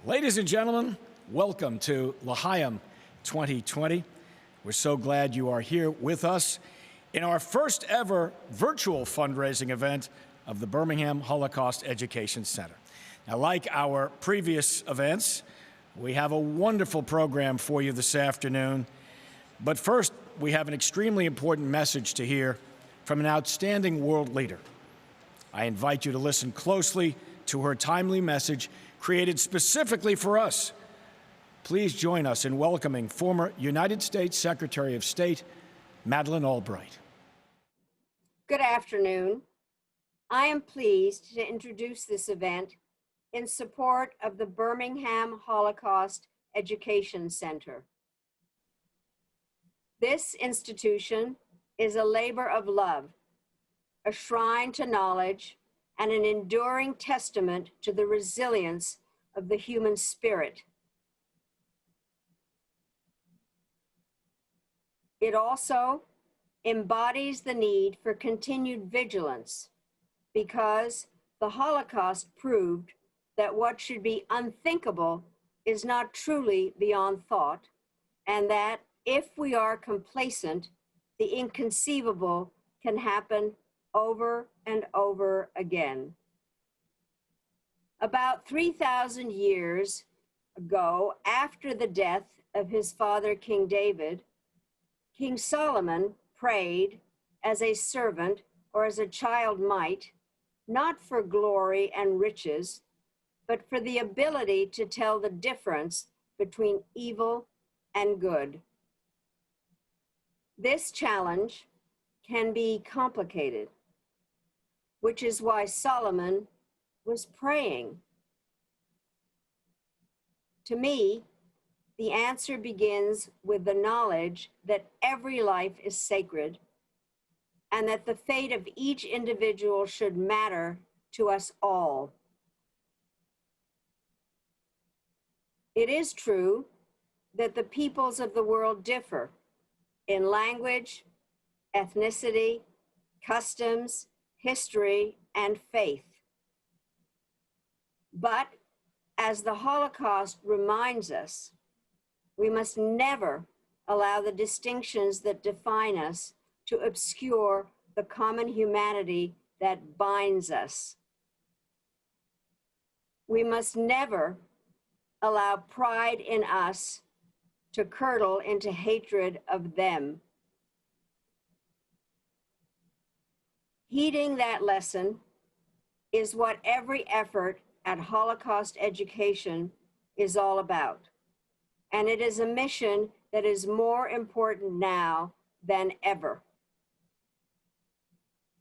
Ladies and gentlemen, welcome to L'Chaim 2020. We're so glad you are here with us in our first ever virtual fundraising event of the Birmingham Holocaust Education Center. Now, like our previous events, we have a wonderful program for you this afternoon. But first, we have an extremely important message to hear from an outstanding world leader. I invite you to listen closely to her timely message created specifically for us. Please join us in welcoming former United States Secretary of State, Madeleine Albright. Good afternoon. I am pleased to introduce this event in support of the Birmingham Holocaust Education Center. This institution is a labor of love, a shrine to knowledge, and an enduring testament to the resilience of the human spirit. It also embodies the need for continued vigilance because the Holocaust proved that what should be unthinkable is not truly beyond thought, and that if we are complacent, the inconceivable can happen over and over again. About 3,000 years ago, after the death of his father, King David, King Solomon prayed as a servant or as a child might, not for glory and riches, but for the ability to tell the difference between evil and good. This challenge can be complicated, which is why Solomon was praying. To me, the answer begins with the knowledge that every life is sacred and that the fate of each individual should matter to us all. It is true that the peoples of the world differ in language, ethnicity, customs, history, and faith. But as the Holocaust reminds us, we must never allow the distinctions that define us to obscure the common humanity that binds us. We must never allow pride in us to curdle into hatred of them. Heeding that lesson is what every effort at Holocaust education is all about. And it is a mission that is more important now than ever.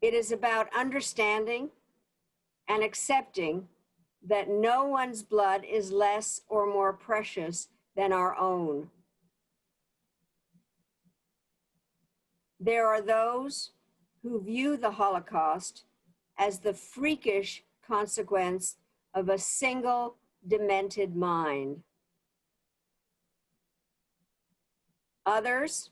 It is about understanding and accepting that no one's blood is less or more precious than our own. There are those who view the Holocaust as the freakish consequence of a single demented mind. Others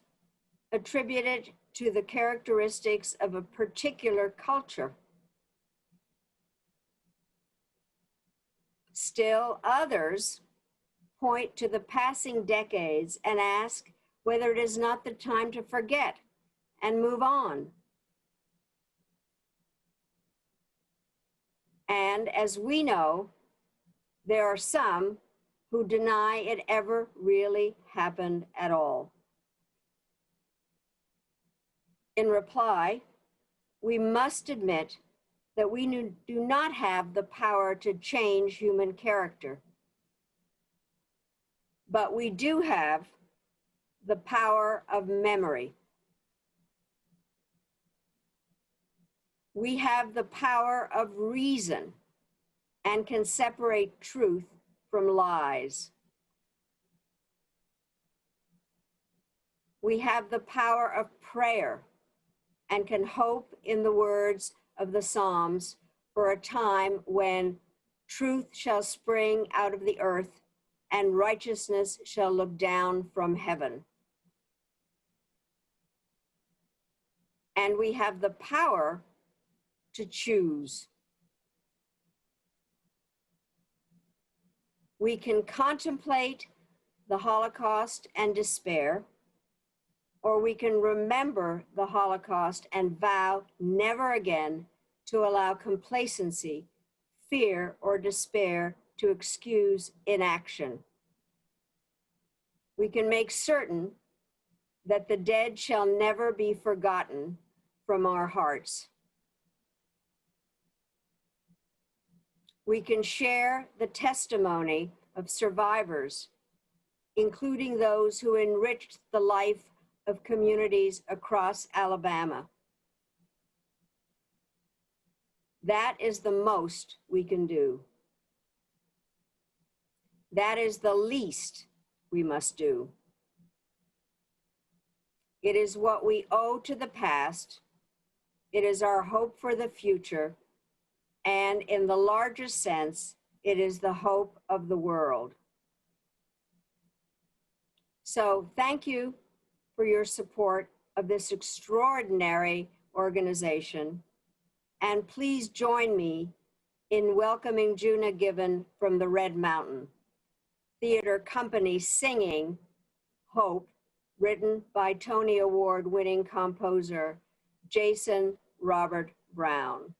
attribute it to the characteristics of a particular culture. Still, others point to the passing decades and ask whether it is not the time to forget and move on. And as we know, there are some who deny it ever really happened at all. In reply, we must admit that we do not have the power to change human character, but we do have the power of memory. We have the power of reason and can separate truth from lies. We have the power of prayer and can hope in the words of the Psalms for a time when truth shall spring out of the earth and righteousness shall look down from heaven. And we have the power to choose. We can contemplate the Holocaust and despair, or we can remember the Holocaust and vow never again to allow complacency, fear, or despair to excuse inaction. We can make certain that the dead shall never be forgotten from our hearts. We can share the testimony of survivors, including those who enriched the life of communities across Alabama. That is the most we can do. That is the least we must do. It is what we owe to the past. It is our hope for the future. And in the largest sense, it is the hope of the world. So thank you for your support of this extraordinary organization. And please join me in welcoming Juna Given from the Red Mountain Theater Company singing Hope, written by Tony Award-winning composer Jason Robert Brown.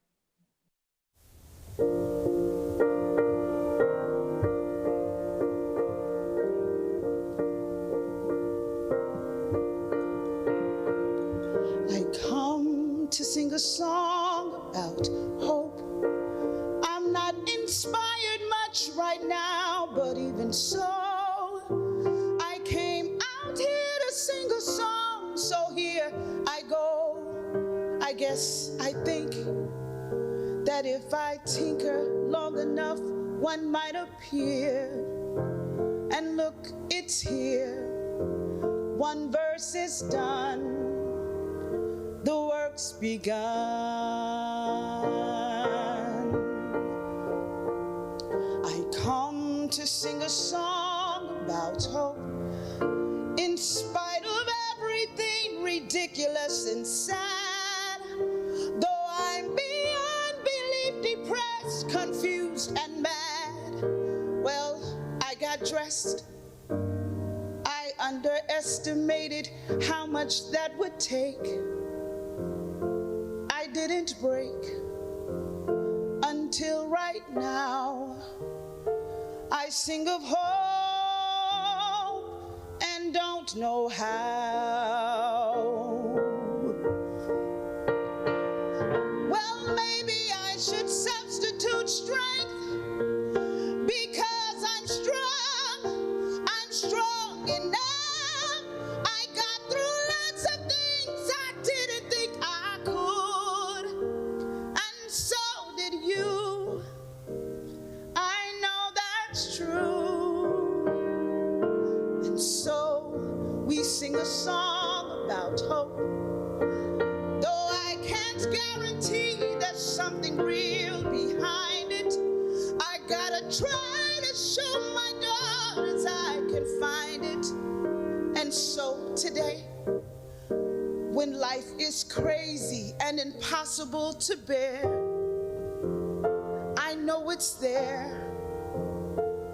I come to sing a song about hope. I'm not inspired much right now, but even so, I came out here to sing a song, so here I go. I guess I think that if I tinker long enough, one might appear. And look, it's here. One verse is done. The work's begun. I come to sing a song about hope. In spite of everything ridiculous and sad, though I'm beyond belief depressed, confused and mad, well, I got dressed. I underestimated how much that would take. I didn't break until right now. I sing of hope and don't know how. Well, maybe I should substitute strength, because I'm strong enough. I got through lots of things I didn't think I could, and so did you. I know that's true. And so we sing a song about hope, though I can't guarantee there's something real behind it. I gotta try to show my daughters I can find it. And so today, when life is crazy and impossible to bear, I know it's there.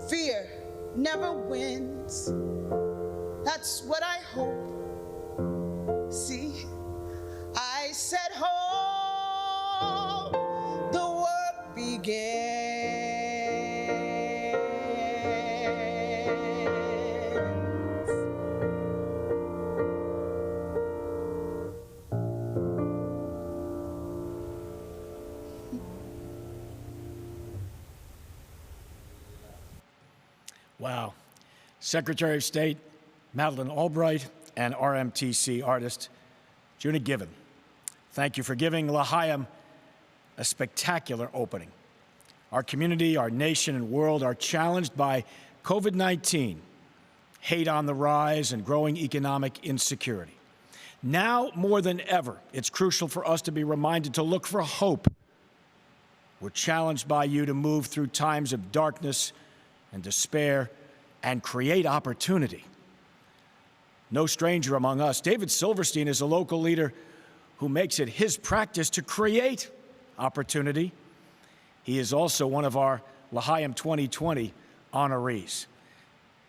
Fear never wins. That's what I hope. See, I said hope, the work begins. Wow. Secretary of State Madeleine Albright and RMTC artist Juna Given, thank you for giving L'Chaim a spectacular opening. Our community, our nation, and world are challenged by COVID-19, hate on the rise, and growing economic insecurity. Now more than ever, it's crucial for us to be reminded to look for hope. We're challenged by you to move through times of darkness and despair and create opportunity. No stranger among us, David Silverstein is a local leader who makes it his practice to create opportunity. He is also one of our L'Chaim 2020 honorees.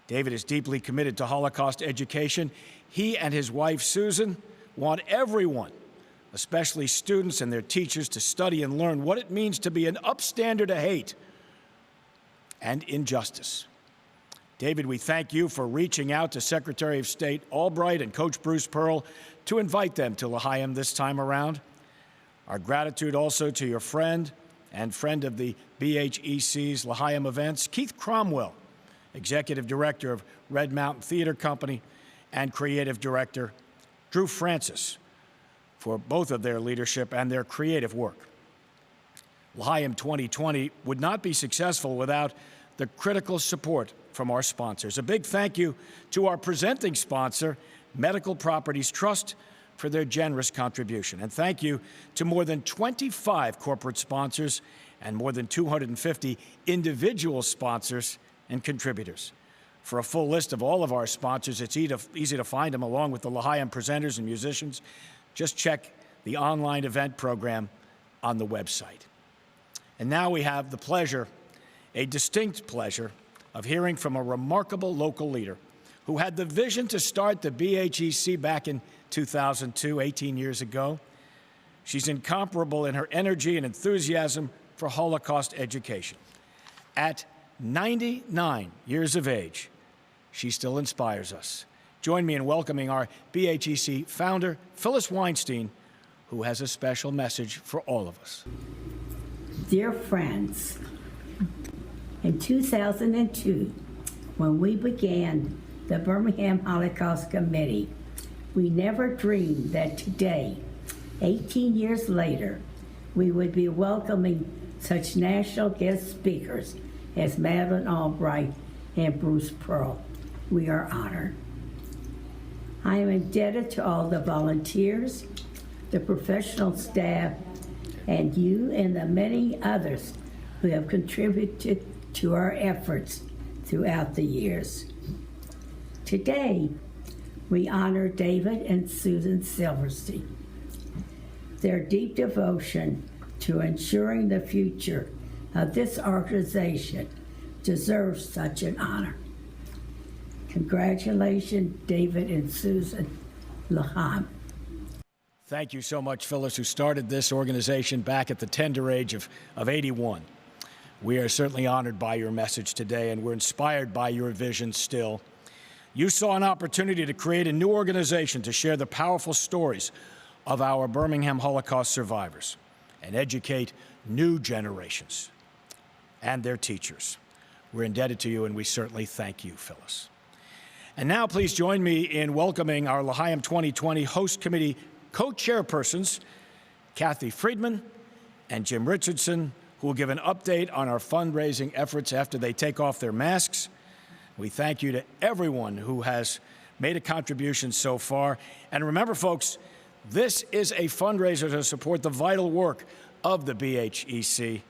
David is deeply committed to Holocaust education. He and his wife, Susan, want everyone, especially students and their teachers, to study and learn what it means to be an upstander to hate and injustice. David, we thank you for reaching out to Secretary of State Albright and Coach Bruce Pearl to invite them to L'Chaim this time around. Our gratitude also to your friend and friend of the BHEC's L'Chaim events, Keith Cromwell, Executive Director of Red Mountain Theater Company, and Creative Director Drew Francis, for both of their leadership and their creative work. L'Chaim 2020 would not be successful without the critical support from our sponsors. A big thank you to our presenting sponsor, Medical Properties Trust, for their generous contribution. And thank you to more than 25 corporate sponsors and more than 250 individual sponsors and contributors. For a full list of all of our sponsors, it's easy to find them along with the L'Chaim presenters and musicians. Just check the online event program on the website. And now we have the pleasure, a distinct pleasure, of hearing from a remarkable local leader who had the vision to start the BHEC back in 2002, 18 years ago. She's incomparable in her energy and enthusiasm for Holocaust education. At 99 years of age, she still inspires us. Join me in welcoming our BHEC founder, Phyllis Weinstein, who has a special message for all of us. Dear friends, in 2002, when we began the Birmingham Holocaust Committee, we never dreamed that today, 18 years later, we would be welcoming such national guest speakers as Madeleine Albright and Bruce Pearl. We are honored. I am indebted to all the volunteers, the professional staff, and you and the many others who have contributed to our efforts throughout the years. Today, we honor David and Susan Silverstein. Their deep devotion to ensuring the future of this organization deserves such an honor. Congratulations, David and Susan L'Chaim. Thank you so much, Phyllis, who started this organization back at the tender age of 81. We are certainly honored by your message today, and we're inspired by your vision still. You saw an opportunity to create a new organization to share the powerful stories of our Birmingham Holocaust survivors and educate new generations and their teachers. We're indebted to you, and we certainly thank you, Phyllis. And now please join me in welcoming our L'Chaim 2020 Host Committee co-chairpersons, Kathy Friedman and Jim Richardson, who will give an update on our fundraising efforts after they take off their masks. We thank you to everyone who has made a contribution so far. And remember, folks, this is a fundraiser to support the vital work of the BHEC.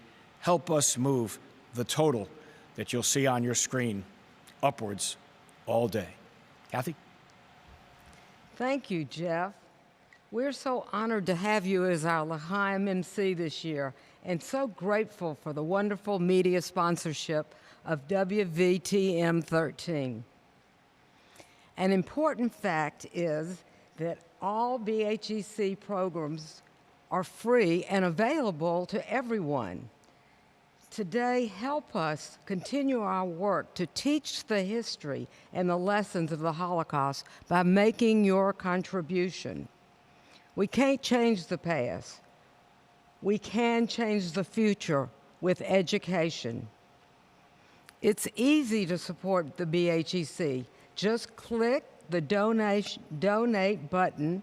Help us move the total that you'll see on your screen upwards all day. Kathy? Thank you, Jeff. We're so honored to have you as our L'Chaim MC this year, and so grateful for the wonderful media sponsorship of WVTM 13. An important fact is that all BHEC programs are free and available to everyone. Today, help us continue our work to teach the history and the lessons of the Holocaust by making your contribution. We can't change the past. We can change the future with education. It's easy to support the BHEC. Just click the donate button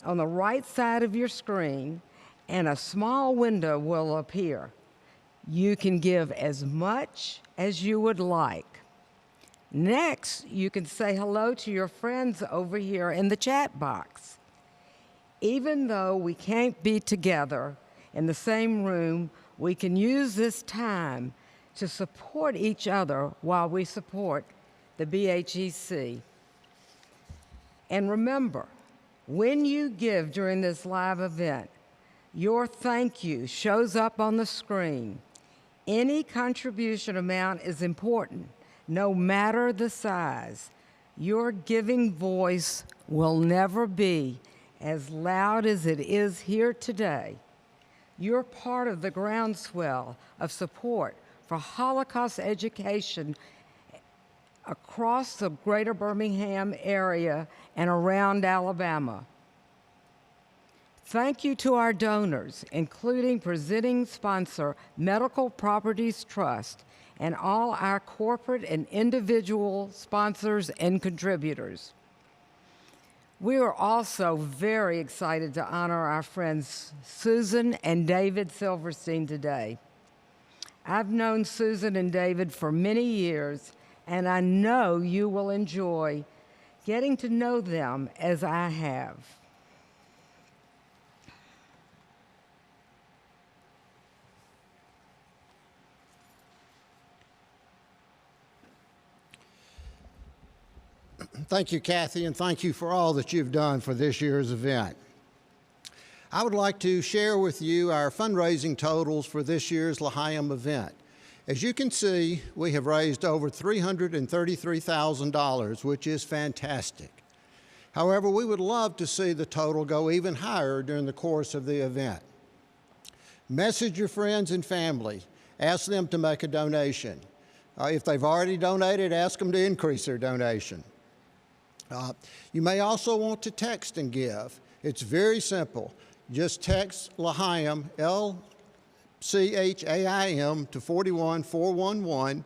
on the right side of your screen, and a small window will appear. You can give as much as you would like. Next, you can say hello to your friends over here in the chat box. Even though we can't be together in the same room, we can use this time to support each other while we support the BHEC. And remember, when you give during this live event, your thank you shows up on the screen. Any contribution amount is important, no matter the size. Your giving voice will never be as loud as it is here today. You're part of the groundswell of support for Holocaust education across the greater Birmingham area and around Alabama. Thank you to our donors, including presenting sponsor Medical Properties Trust and all our corporate and individual sponsors and contributors. We are also very excited to honor our friends Susan and David Silverstein today. I've known Susan and David for many years, and I know you will enjoy getting to know them as I have. Thank you, Kathy, and thank you for all that you've done for this year's event. I would like to share with you our fundraising totals for this year's L'Chaim event. As you can see, we have raised over $333,000, which is fantastic. However, we would love to see the total go even higher during the course of the event. Message your friends and family. Ask them to make a donation. If they've already donated, ask them to increase their donation. You may also want to text and give. It's very simple. Just text L'Chaim, L-C-H-A-I-M, to 41411.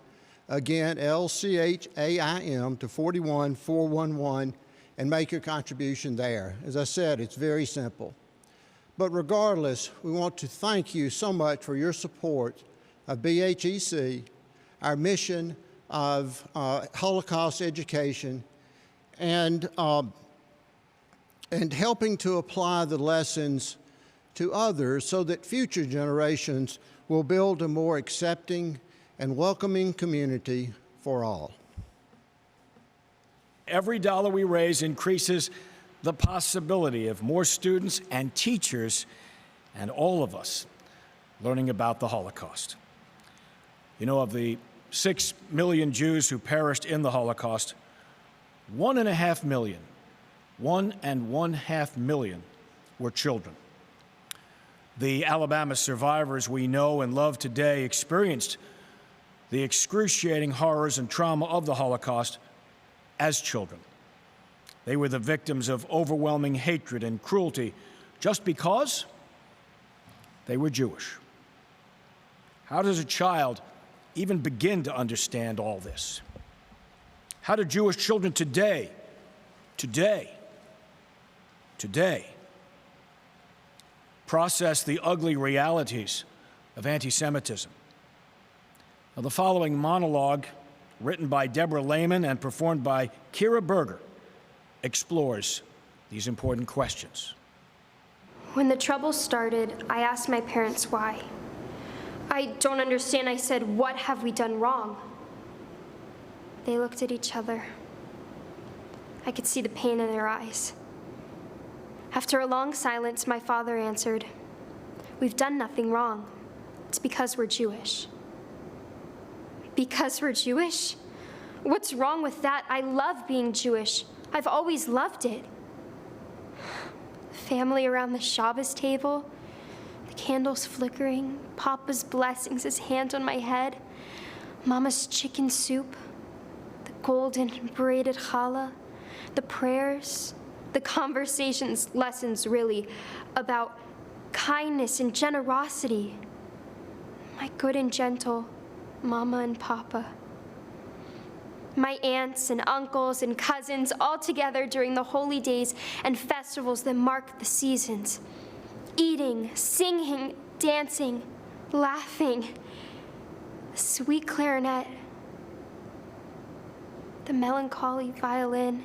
Again, L-C-H-A-I-M to 41411, and make your contribution there. As I said, it's very simple. But regardless, we want to thank you so much for your support of BHEC, our mission of Holocaust education, and helping to apply the lessons to others so that future generations will build a more accepting and welcoming community for all. Every dollar we raise increases the possibility of more students and teachers and all of us learning about the Holocaust. You know, of the 6 million Jews who perished in the Holocaust, 1.5 million, 1.5 million were children. The Alabama survivors we know and love today experienced the excruciating horrors and trauma of the Holocaust as children. They were the victims of overwhelming hatred and cruelty just because they were Jewish. How does a child even begin to understand all this? How do Jewish children today process the ugly realities of anti-Semitism? Now, the following monologue, written by Deborah Lehman and performed by Kira Berger, explores these important questions. When the trouble started, I asked my parents why. I don't understand, I said, what have we done wrong? They looked at each other. I could see the pain in their eyes. After a long silence, my father answered, "We've done nothing wrong. It's because we're Jewish." Because we're Jewish? What's wrong with that? I love being Jewish. I've always loved it. Family around the Shabbos table, the candles flickering, Papa's blessings, his hand on my head, Mama's chicken soup, the golden braided challah, the prayers, the conversations, lessons really, about kindness and generosity. My good and gentle Mama and Papa. My aunts and uncles and cousins all together during the holy days and festivals that mark the seasons. Eating, singing, dancing, laughing. The sweet clarinet. The melancholy violin.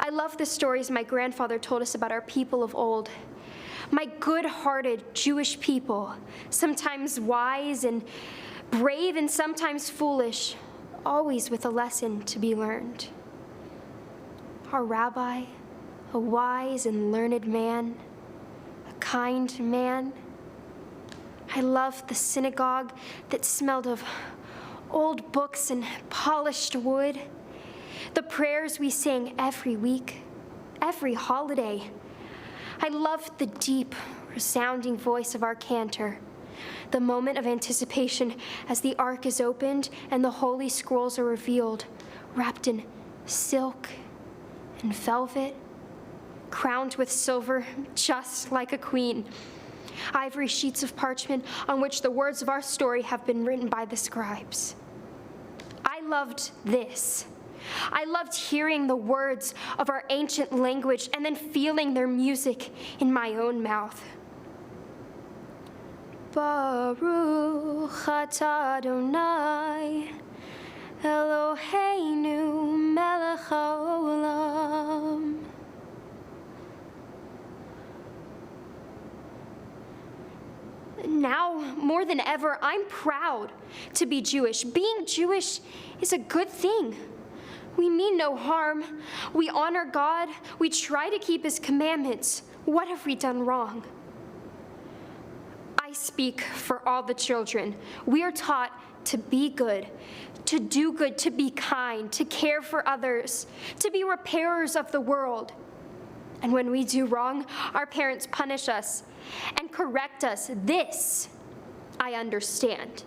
I love the stories my grandfather told us about our people of old. My good-hearted Jewish people, sometimes wise and brave and sometimes foolish, always with a lesson to be learned. Our rabbi, a wise and learned man, a kind man. I loved the synagogue that smelled of old books and polished wood. The prayers we sang every week, every holiday. I loved the deep, resounding voice of our cantor. The moment of anticipation as the ark is opened and the holy scrolls are revealed, wrapped in silk and velvet, crowned with silver, just like a queen. Ivory sheets of parchment on which the words of our story have been written by the scribes. I loved this. I loved hearing the words of our ancient language and then feeling their music in my own mouth. Baruch atah Adonai, Eloheinu melech haolam. Now, more than ever, I'm proud to be Jewish. Being Jewish is a good thing. We mean no harm. We honor God. We try to keep His commandments. What have we done wrong? I speak for all the children. We are taught to be good, to do good, to be kind, to care for others, to be repairers of the world. And when we do wrong, our parents punish us and correct us. This I understand.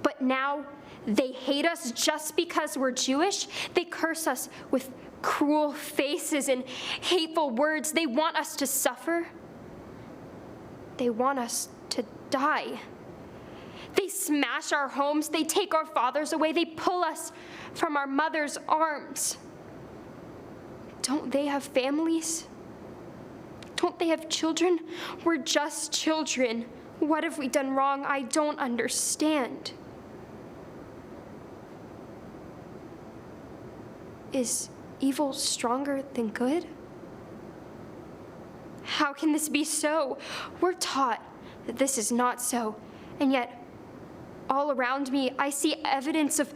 But now they hate us just because we're Jewish. They curse us with cruel faces and hateful words. They want us to suffer. They want us to die. They smash our homes. They take our fathers away. They pull us from our mother's arms. Don't they have families? Don't they have children? We're just children. What have we done wrong? I don't understand. Is evil stronger than good? How can this be so? We're taught that this is not so, and yet all around me I see evidence of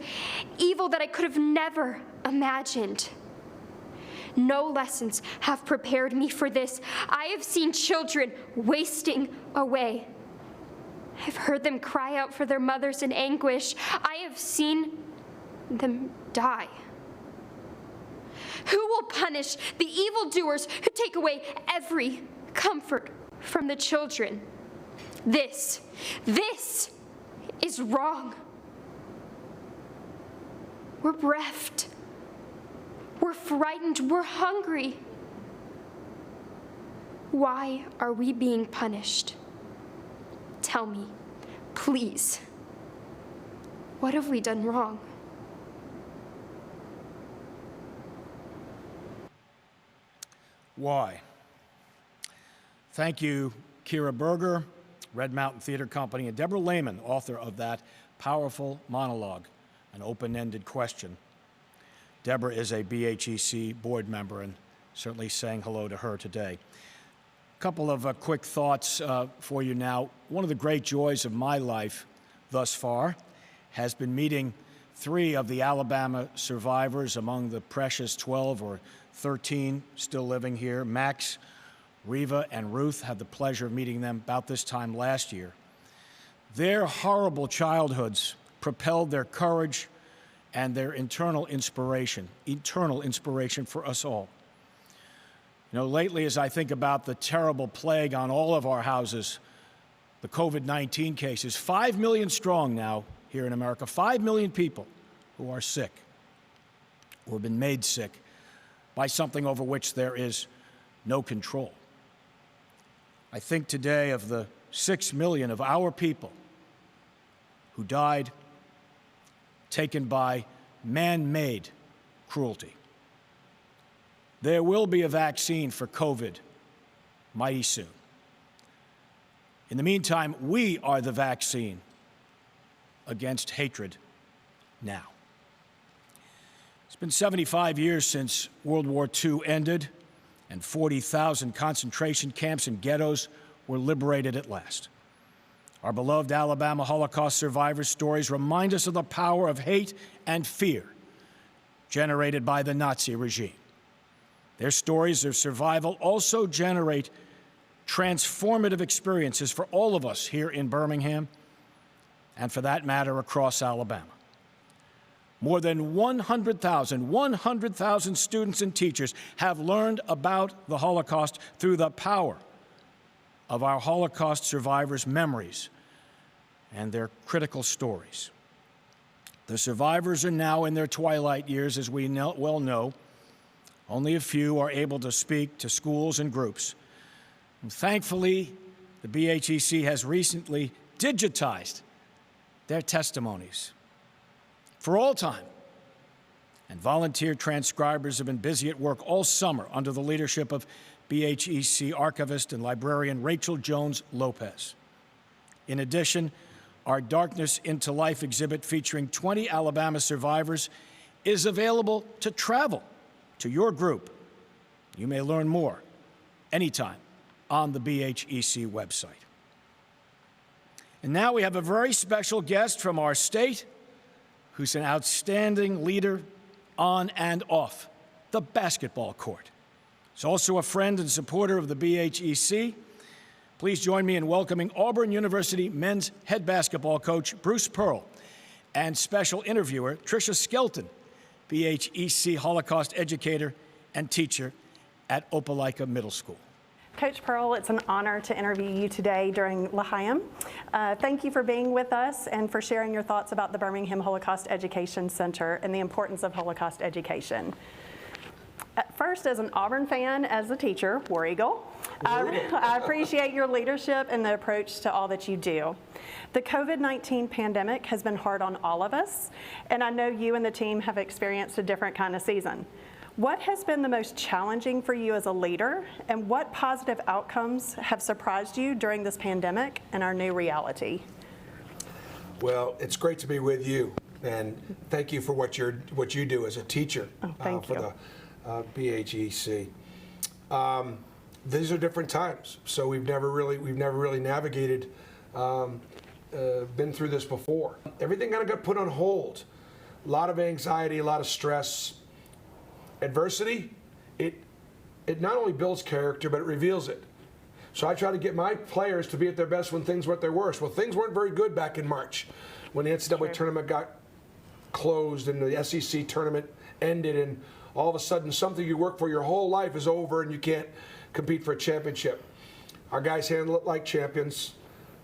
evil that I could have never imagined. No lessons have prepared me for this. I have seen children wasting away. I've heard them cry out for their mothers in anguish. I have seen them die. Who will punish the evildoers who take away every comfort from the children? This is wrong. We're bereft. We're frightened. We're hungry. Why are we being punished? Tell me, please. What have we done wrong? Why? Thank you, Kira Berger, Red Mountain Theater Company, and Deborah Lehman, author of that powerful monologue, An Open-Ended Question. Deborah is a BHEC board member, and certainly saying hello to her today. A couple of quick thoughts for you now. One of the great joys of my life thus far has been meeting 3 of the Alabama survivors among the precious 12 or 13 still living here. Max, Reva, and Ruth had the pleasure of meeting them about this time last year. Their horrible childhoods propelled their courage and their eternal inspiration for us all. You know, lately, as I think about the terrible plague on all of our houses, the COVID-19 cases, 5 million strong now here in America, 5 million people who are sick or have been made sick by something over which there is no control. I think today of the 6 million of our people who died taken by man-made cruelty. There will be a vaccine for COVID mighty soon. In the meantime, we are the vaccine against hatred now. It's been 75 years since World War II ended, and 40,000 concentration camps and ghettos were liberated at last. Our beloved Alabama Holocaust survivors' stories remind us of the power of hate and fear generated by the Nazi regime. Their stories of survival also generate transformative experiences for all of us here in Birmingham, and for that matter, across Alabama. More than 100,000 students and teachers have learned about the Holocaust through the power of our Holocaust survivors' memories and their critical stories. The survivors are now in their twilight years, as we well know. Only a few are able to speak to schools and groups. And thankfully, the BHEC has recently digitized their testimonies for all time. And volunteer transcribers have been busy at work all summer under the leadership of BHEC archivist and librarian Rachel Jones Lopez. In addition, our Darkness into Life exhibit featuring 20 Alabama survivors is available to travel to your group. You may learn more anytime on the BHEC website. And now we have a very special guest from our state who's an outstanding leader on and off the basketball court. He's also a friend and supporter of the BHEC. Please join me in welcoming Auburn University men's head basketball coach Bruce Pearl and special interviewer Tricia Skelton, BHEC Holocaust educator and teacher at Opelika Middle School. Coach Pearl, it's an honor to interview you today during L'Chaim. Thank you for being with us and for sharing your thoughts about the Birmingham Holocaust Education Center and the importance of Holocaust education. First, as an Auburn fan, as a teacher, War Eagle, I appreciate your leadership and the approach to all that you do. The COVID-19 pandemic has been hard on all of us, and I know you and the team have experienced a different kind of season. What has been the most challenging for you as a leader, and what positive outcomes have surprised you during this pandemic and our new reality? Well, it's great to be with you, and thank you for what you do as a teacher for the BHEC. These are different times, so we've never really navigated, been through this before. Everything kind of got put on hold. A lot of anxiety, a lot of stress. Adversity, it not only builds character, but it reveals it. So I try to get my players to be at their best when things were at their worst. Well, things weren't very good back in March when the NCAA tournament got closed and the SEC tournament ended, and all of a sudden something you work for your whole life is over and you can't compete for a championship. Our guys handle it like champions,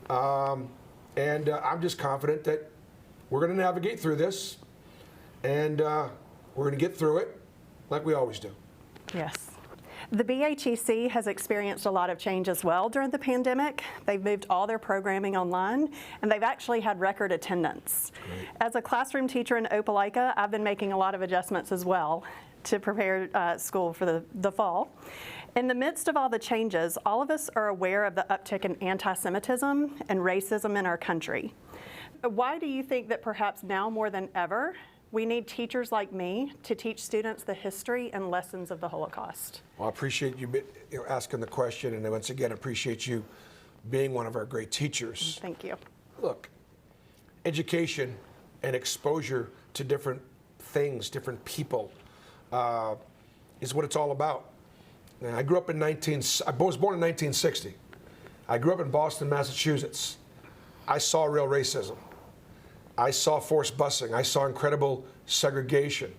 and I'm just confident that we're going to navigate through this, and we're going to get through it like we always do. Yes. The BHEC has experienced a lot of change as well during the pandemic. They've moved all their programming online, and they've actually had record attendance. Great. As a classroom teacher in Opelika, I've been making a lot of adjustments as well to prepare school for the fall. In the midst of all the changes, all of us are aware of the uptick in anti-Semitism and racism in our country. Why do you think that perhaps now more than ever, we need teachers like me to teach students the history and lessons of the Holocaust? Well, I appreciate you asking the question, and once again, appreciate you being one of our great teachers. Thank you. Look, education and exposure to different things, different people, is what it's all about. Now, I was born in 1960. I grew up in Boston, Massachusetts. I saw real racism. I saw forced busing. I saw incredible segregation.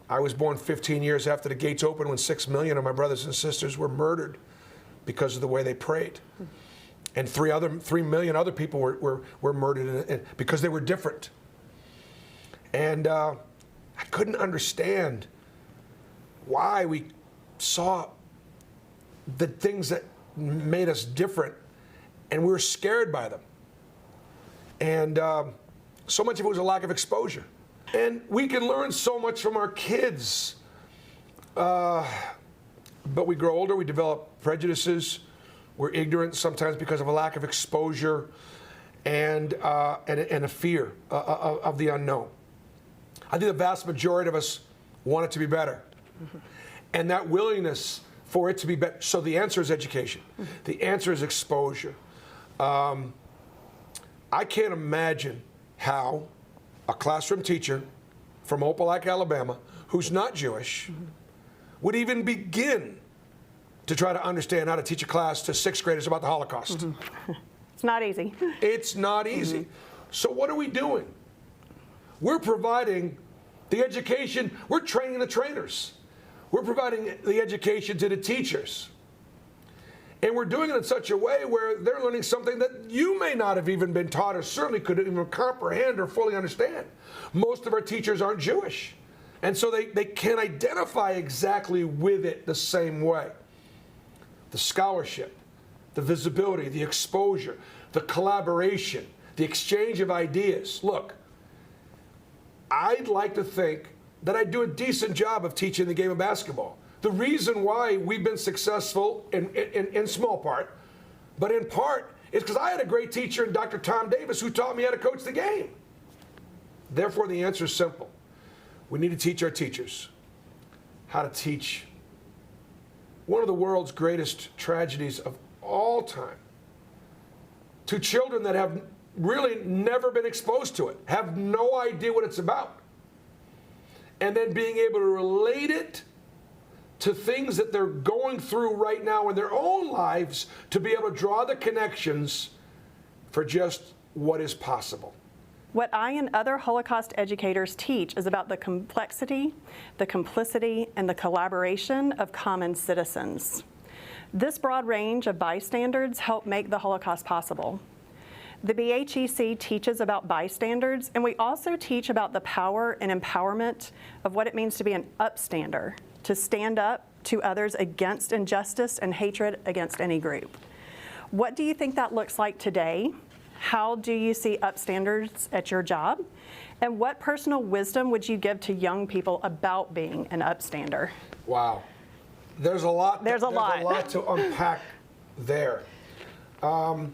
I was born 15 years after the gates opened, when 6 million of my brothers and sisters were murdered because of the way they prayed. And 3 million other people were murdered because they were different. And I couldn't understand why we saw the things that made us different, and we were scared by them. And so much of it was a lack of exposure. And we can learn so much from our kids. But we grow older, we develop prejudices, we're ignorant sometimes because of a lack of exposure and a fear of the unknown. I think the vast majority of us want it to be better. Mm-hmm. And that willingness for it to be better. So the answer is education. Mm-hmm. The answer is exposure. I can't imagine how a classroom teacher from Opelika, Alabama, who's not Jewish, would even begin to try to understand how to teach a class to 6th graders about the Holocaust. It's not easy. It's not easy. So what are we doing? We're providing the education, we're training the trainers. We're providing the education to the teachers. And we're doing it in such a way where they're learning something that you may not have even been taught or certainly couldn't even comprehend or fully understand. Most of our teachers aren't Jewish. And so they can't identify exactly with it the same way. The scholarship, the visibility, the exposure, the collaboration, the exchange of ideas. Look, I'd like to think that I do a decent job of teaching the game of basketball. The reason why we've been successful in small part, but in part, is because I had a great teacher in Dr. Tom Davis who taught me how to coach the game. Therefore, the answer is simple. We need to teach our teachers how to teach one of the world's greatest tragedies of all time to children that have really never been exposed to it, have no idea what it's about. And then being able to relate it to things that they're going through right now in their own lives, to be able to draw the connections for just what is possible. What I and other Holocaust educators teach is about the complexity, the complicity, and the collaboration of common citizens. This broad range of bystanders help make the Holocaust possible. The BHEC teaches about bystanders, and we also teach about the power and empowerment of what it means to be an upstander, to stand up to others against injustice and hatred against any group. What do you think that looks like today? How do you see upstanders at your job? And what personal wisdom would you give to young people about being an upstander? Wow. There's a lot. There's a lot to unpack there. I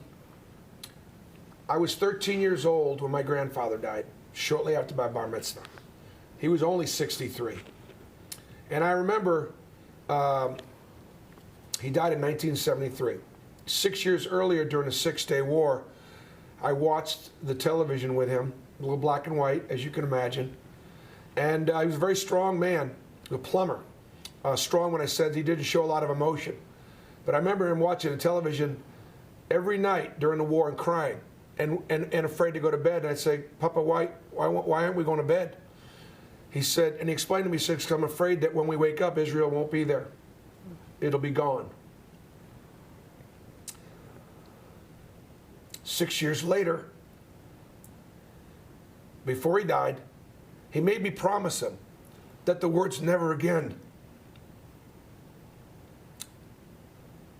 was 13 years old when my grandfather died, shortly after my bar mitzvah. He was only 63. And I remember he died in 1973. 6 years earlier, during the Six-Day War, I watched the television with him, a little black and white, as you can imagine. And he was a very strong man, a plumber. Strong when I said he didn't show a lot of emotion. But I remember him watching the television every night during the war and crying and afraid to go to bed. And I'd say, Papa, why aren't we going to bed? He said, and he explained to me, he said, I'm afraid that when we wake up, Israel won't be there. It'll be gone. 6 years later, before he died, he made me promise him that the words never again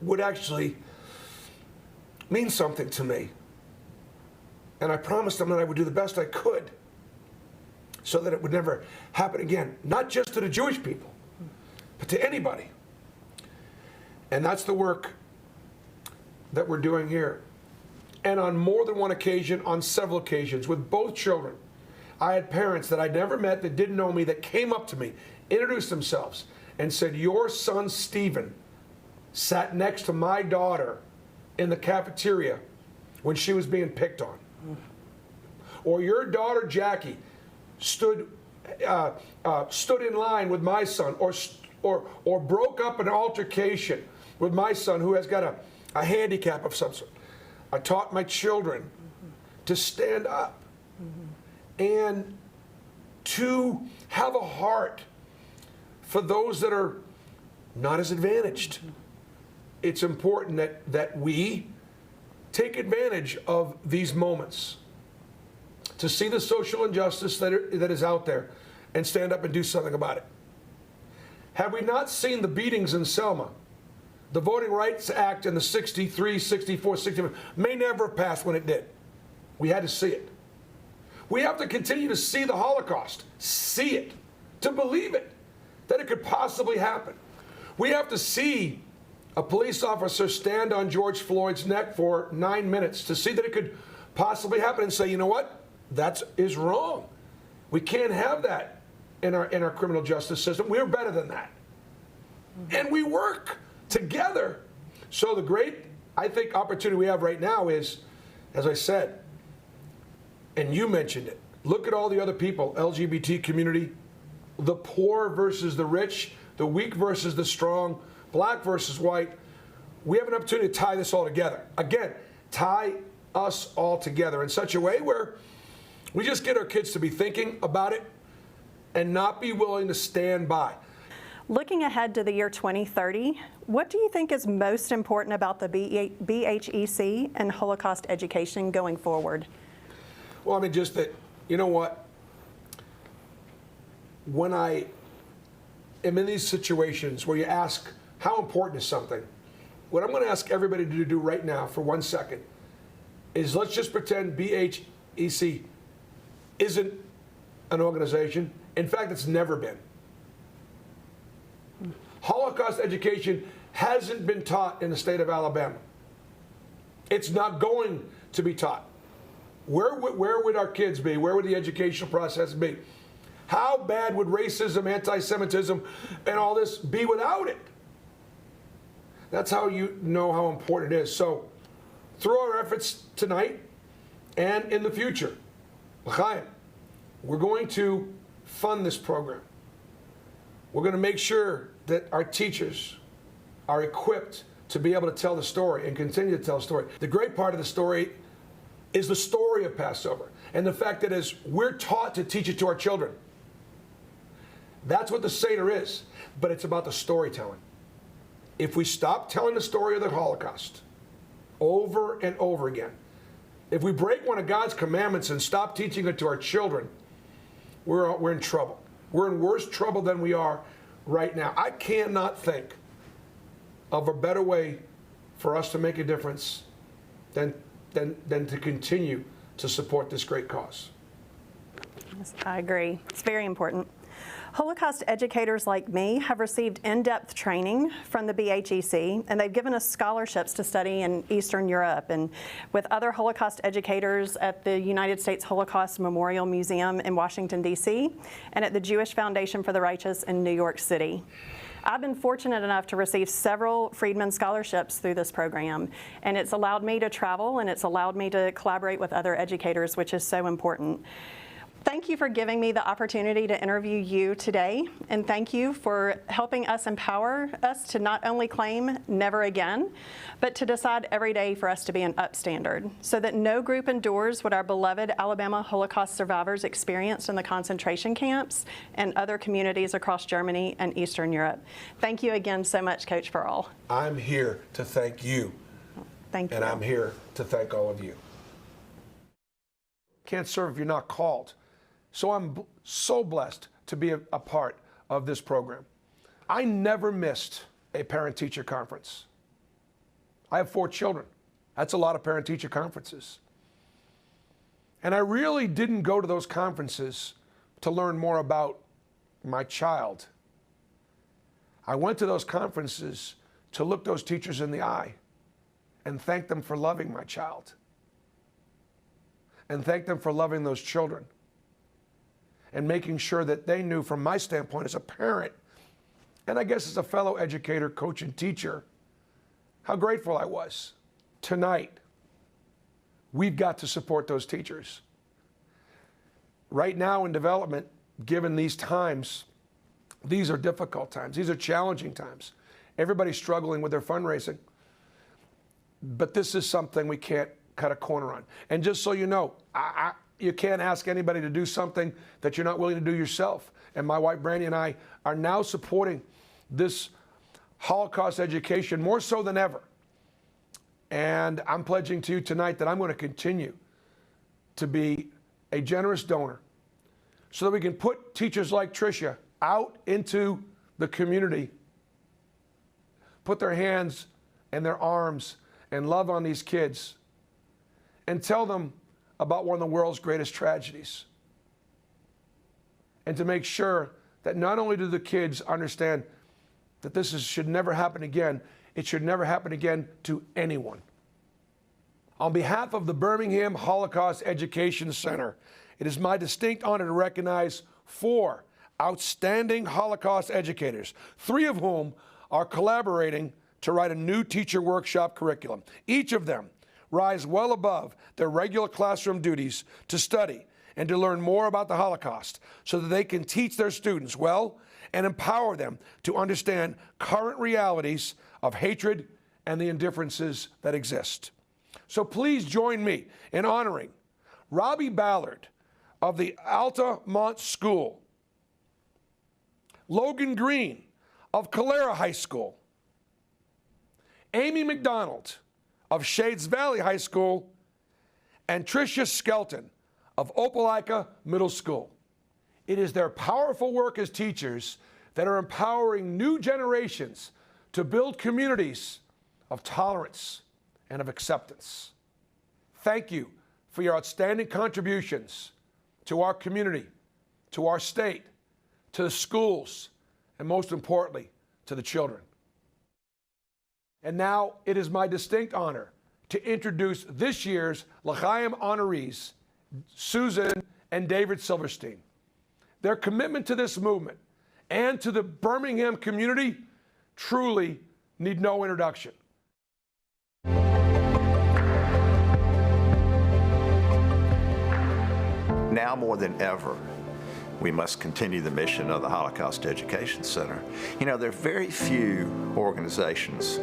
would actually mean something to me. And I promised him that I would do the best I could so that it would never happen again, not just to the Jewish people, but to anybody. And that's the work that we're doing here. And on more than one occasion, on several occasions, with both children, I had parents that I'd never met, that didn't know me, that came up to me, introduced themselves, and said, your son Stephen sat next to my daughter in the cafeteria when she was being picked on. Or your daughter Jackie stood in line with my son, or broke up an altercation with my son who has got a handicap of some sort. I taught my children to stand up and to have a heart for those that are not as advantaged. It's important that we take advantage of these moments to see the social injustice that is out there and stand up and do something about it. Have we not seen the beatings in Selma? The Voting Rights Act in the 63, 64, 65 may never have passed when it did. We had to see it. We have to continue to see the Holocaust, see it, to believe it, that it could possibly happen. We have to see a police officer stand on George Floyd's neck for 9 minutes to see that it could possibly happen and say, you know what, that is wrong. We can't have that in our criminal justice system. We're better than that. And we work together. So the great, I think, opportunity we have right now is, as I said, and you mentioned it, look at all the other people, LGBT community, the poor versus the rich, the weak versus the strong, black versus white, we have an opportunity to tie this all together. Again, tie us all together in such a way where we just get our kids to be thinking about it and not be willing to stand by. Looking ahead to the year 2030, what do you think is most important about the BHEC and Holocaust education going forward? Well, I mean, just that, you know what? When I am in these situations where you ask how important is something, what I'm going to ask everybody to do right now for 1 second is let's just pretend BHEC isn't an organization. In fact, it's never been. Holocaust education hasn't been taught in the state of Alabama. It's not going to be taught. Where would our kids be? Where would the educational process be? How bad would racism, anti-Semitism, and all this be without it? That's how you know how important it is. So through our efforts tonight and in the future, L'Chaim, we're going to fund this program. We're going to make sure that our teachers are equipped to be able to tell the story and continue to tell the story. The great part of the story is the story of Passover and the fact that as we're taught to teach it to our children, that's what the Seder is, but it's about the storytelling. If we stop telling the story of the Holocaust over and over again, if we break one of God's commandments and stop teaching it to our children, we're in trouble. We're in worse trouble than we are right now. I cannot think of a better way for us to make a difference than to continue to support this great cause. Yes, I agree. It's very important. Holocaust educators like me have received in-depth training from the BHEC, and they've given us scholarships to study in Eastern Europe and with other Holocaust educators at the United States Holocaust Memorial Museum in Washington, D.C., and at the Jewish Foundation for the Righteous in New York City. I've been fortunate enough to receive several Friedman scholarships through this program, and it's allowed me to travel and it's allowed me to collaborate with other educators, which is so important. Thank you for giving me the opportunity to interview you today, and thank you for helping us empower us to not only claim never again, but to decide every day for us to be an upstandard, so that no group endures what our beloved Alabama Holocaust survivors experienced in the concentration camps and other communities across Germany and Eastern Europe. Thank you again so much, Coach Farrell. I'm here to thank you. Thank you. And I'm here to thank all of you. Can't serve if you're not called. So I'm so blessed to be a part of this program. I never missed a parent-teacher conference. I have 4 children. That's a lot of parent-teacher conferences. And I really didn't go to those conferences to learn more about my child. I went to those conferences to look those teachers in the eye and thank them for loving my child and thank them for loving those children, and making sure that they knew from my standpoint as a parent, and I guess as a fellow educator, coach, and teacher, how grateful I was. Tonight, we've got to support those teachers. Right now in development, given these times, these are difficult times. These are challenging times. Everybody's struggling with their fundraising. But this is something we can't cut a corner on. And just so you know, you can't ask anybody to do something that you're not willing to do yourself. And my wife, Brandy, and I are now supporting this Holocaust education more so than ever. And I'm pledging to you tonight that I'm going to continue to be a generous donor so that we can put teachers like Tricia out into the community, put their hands and their arms and love on these kids and tell them about one of the world's greatest tragedies. And to make sure that not only do the kids understand that this should never happen again, it should never happen again to anyone. On behalf of the Birmingham Holocaust Education Center, it is my distinct honor to recognize 4 outstanding Holocaust educators, 3 of whom are collaborating to write a new teacher workshop curriculum. Each of them rise well above their regular classroom duties to study and to learn more about the Holocaust so that they can teach their students well and empower them to understand current realities of hatred and the indifferences that exist. So please join me in honoring Robbie Ballard of the Altamont School, Logan Green of Calera High School, Amy McDonald of Shades Valley High School, and Tricia Skelton of Opelika Middle School. It is their powerful work as teachers that are empowering new generations to build communities of tolerance and of acceptance. Thank you for your outstanding contributions to our community, to our state, to the schools, and most importantly, to the children. And now it is my distinct honor to introduce this year's L'Chaim honorees, Susan and David Silverstein. Their commitment to this movement and to the Birmingham community truly need no introduction. Now more than ever, we must continue the mission of the Holocaust Education Center. You know, there are very few organizations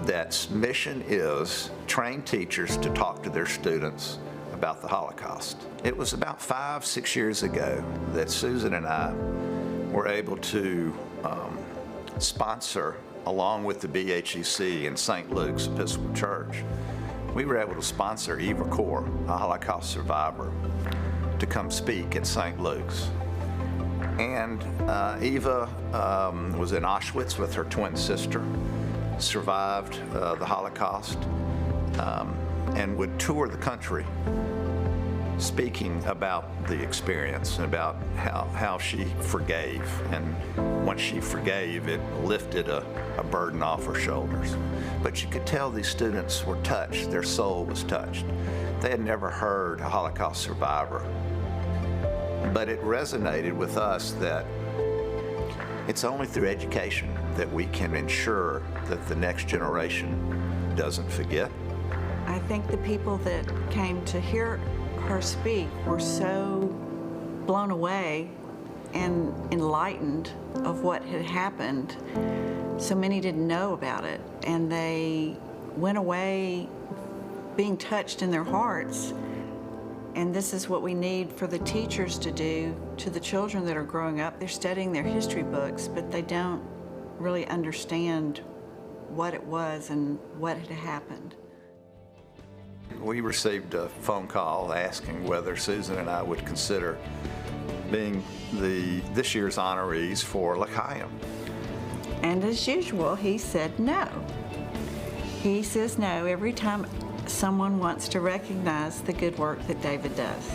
that's mission is train teachers to talk to their students about the Holocaust. It was about 5-6 years ago that Susan and I were able to sponsor, along with the BHEC and St. Luke's Episcopal Church, we were able to sponsor Eva Kaur, a Holocaust survivor, to come speak at St. Luke's. And Eva was in Auschwitz with her twin sister, survived the Holocaust, and would tour the country speaking about the experience and about how she forgave. And once she forgave, it lifted a burden off her shoulders. But you could tell these students were touched, their soul was touched. They had never heard a Holocaust survivor. But it resonated with us that it's only through education that we can ensure that the next generation doesn't forget. I think the people that came to hear her speak were so blown away and enlightened of what had happened. So many didn't know about it, and they went away being touched in their hearts. And this is what we need for the teachers to do to the children that are growing up. They're studying their history books, but they don't really understand what it was and what had happened. We received a phone call asking whether Susan and I would consider being this year's honorees for L'Chaim. And as usual, he said no. He says no every time someone wants to recognize the good work that David does.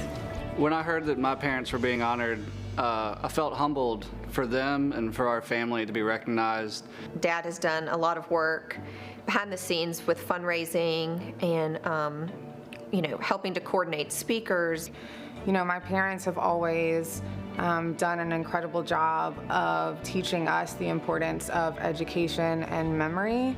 When I heard that my parents were being honored, I felt humbled for them and for our family to be recognized. Dad has done a lot of work behind the scenes with fundraising and, helping to coordinate speakers. You know, my parents have always done an incredible job of teaching us the importance of education and memory.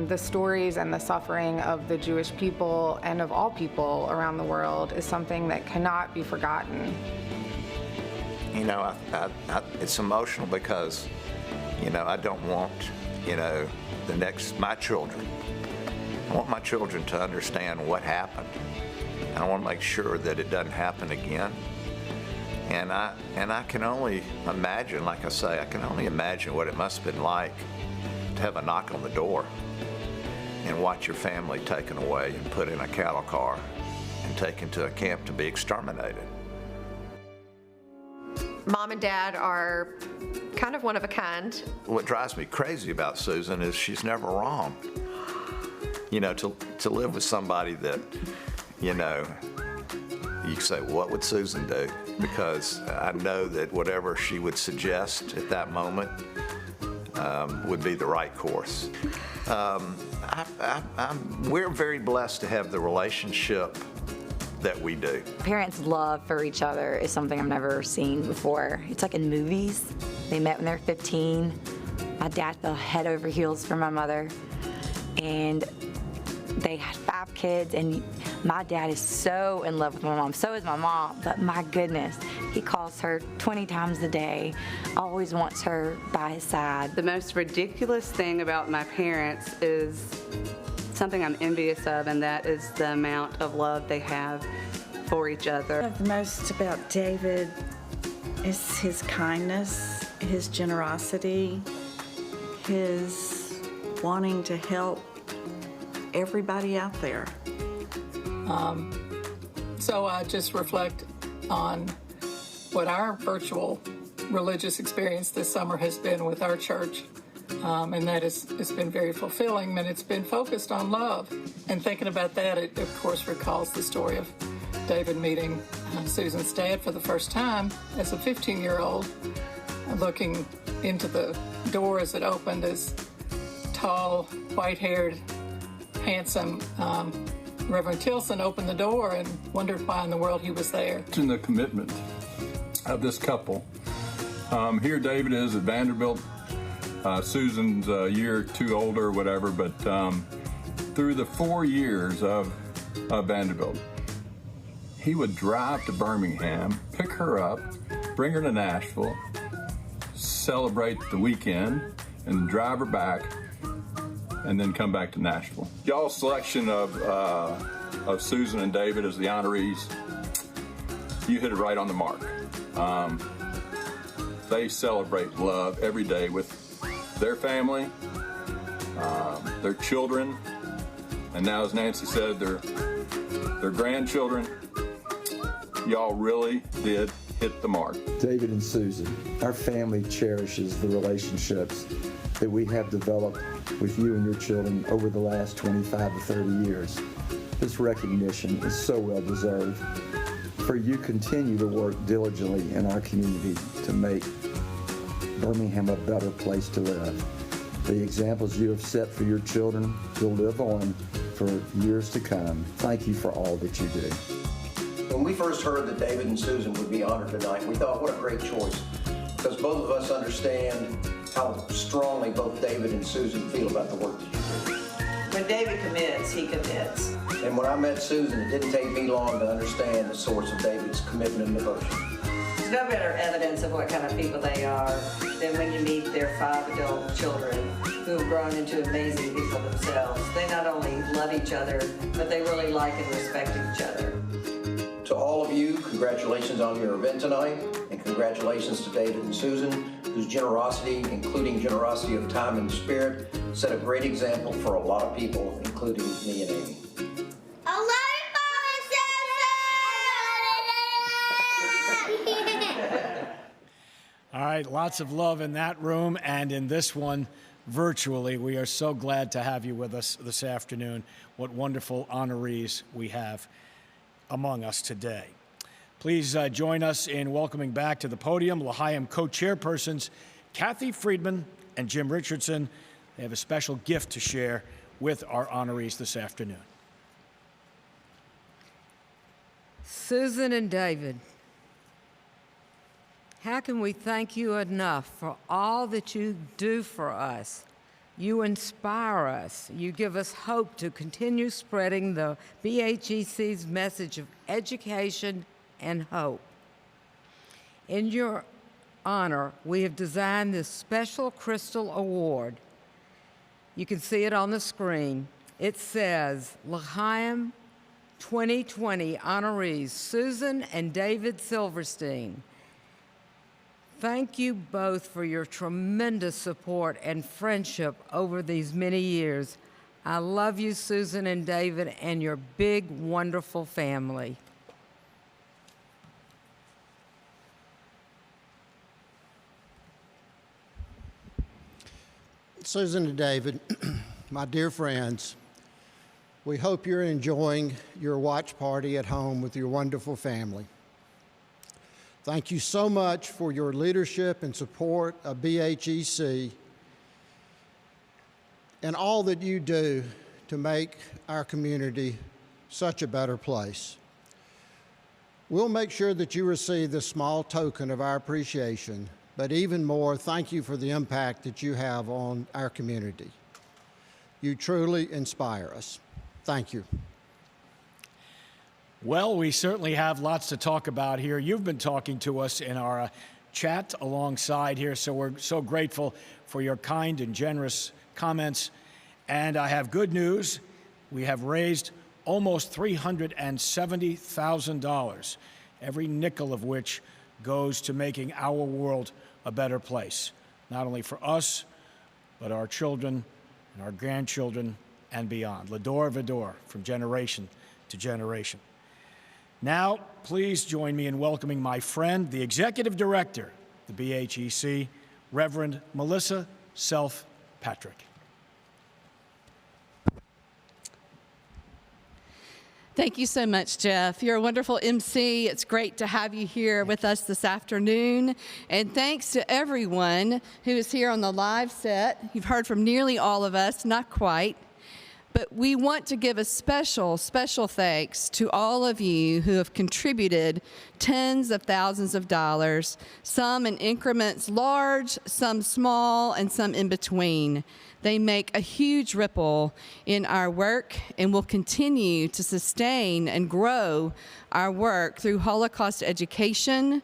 The stories and the suffering of the Jewish people and of all people around the world is something that cannot be forgotten. You know, it's emotional because, I don't want, my children. I want my children to understand what happened. And I want to make sure that it doesn't happen again. And I can only imagine, like I say, I can only imagine what it must have been like to have a knock on the door and watch your family taken away and put in a cattle car and taken to a camp to be exterminated. Mom and Dad are kind of one of a kind. What drives me crazy about Susan is she's never wrong. To live with somebody that, you say, what would Susan do? Because I know that whatever she would suggest at that moment would be the right course. We're very blessed to have the relationship that we do. Parents' love for each other is something I've never seen before. It's like in movies. They met when they were 15. My dad fell head over heels for my mother. And they had 5 kids, and my dad is so in love with my mom. So is my mom, but my goodness, he calls her 20 times a day, always wants her by his side. The most ridiculous thing about my parents is something I'm envious of, and that is the amount of love they have for each other. The most about David is his kindness, his generosity, his wanting to help everybody out there. So I just reflect on what our virtual religious experience this summer has been with our church. And that it's been very fulfilling, and it's been focused on love. And thinking about that, it of course recalls the story of David meeting Susan's dad for the first time as a 15-year-old, looking into the door as it opened as tall, white-haired, handsome Reverend Tilson opened the door and wondered why in the world he was there. In the commitment of this couple. Here David is at Vanderbilt. Susan's a year or two older or whatever, but through the 4 years of Vanderbilt, he would drive to Birmingham, pick her up, bring her to Nashville, celebrate the weekend, and drive her back, and then come back to Nashville. Y'all's selection of Susan and David as the honorees, you hit it right on the mark. They celebrate love every day with their family, their children, and now, as Nancy said, their grandchildren. Y'all really did hit the mark. David and Susan, our family cherishes the relationships that we have developed with you and your children over the last 25 to 30 years. This recognition is so well deserved. For you continue to work diligently in our community to make Birmingham a better place to live. The examples you have set for your children will live on for years to come. Thank you for all that you do. When we first heard that David and Susan would be honored tonight, we thought, what a great choice, because both of us understand how strongly both David and Susan feel about the work that you do. When David commits, he commits. And when I met Susan, it didn't take me long to understand the source of David's commitment and devotion. There's no better evidence of what kind of people they are than when you meet their 5 adult children who have grown into amazing people themselves. They not only love each other, but they really like and respect each other. To all of you, congratulations on your event tonight, and congratulations to David and Susan, whose generosity, including generosity of time and spirit, set a great example for a lot of people, including me and Amy. All right, lots of love in that room and in this one virtually. We are so glad to have you with us this afternoon. What wonderful honorees we have among us today. Please join us in welcoming back to the podium L'Chaim co-chairpersons Kathy Friedman and Jim Richardson. They have a special gift to share with our honorees this afternoon. Susan and David, how can we thank you enough for all that you do for us? You inspire us. You give us hope to continue spreading the BHEC's message of education and hope. In your honor, we have designed this special crystal award. You can see it on the screen. It says, L'Chaim 2020 honorees, Susan and David Silverstein. Thank you both for your tremendous support and friendship over these many years. I love you, Susan and David, and your big, wonderful family. Susan and David, my dear friends, we hope you're enjoying your watch party at home with your wonderful family. Thank you so much for your leadership and support of BHEC and all that you do to make our community such a better place. We'll make sure that you receive this small token of our appreciation, but even more, thank you for the impact that you have on our community. You truly inspire us. Thank you. Well, we certainly have lots to talk about here. You've been talking to us in our chat alongside here, so we're so grateful for your kind and generous comments. And I have good news. We have raised almost $370,000, every nickel of which goes to making our world a better place, not only for us, but our children and our grandchildren and beyond. L'dor v'dor, from generation to generation. Now, please join me in welcoming my friend, the Executive Director of the BHEC, Reverend Melissa Self-Patrick. Thank you so much, Jeff. You're a wonderful MC. It's great to have you here with us this afternoon. And thanks to everyone who is here on the live set. You've heard from nearly all of us, not quite. But we want to give a special thanks to all of you who have contributed tens of thousands of dollars, some in increments large, some small, and some in between. They make a huge ripple in our work and will continue to sustain and grow our work through Holocaust education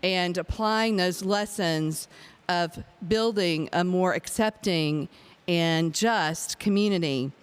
and applying those lessons of building a more accepting and just community.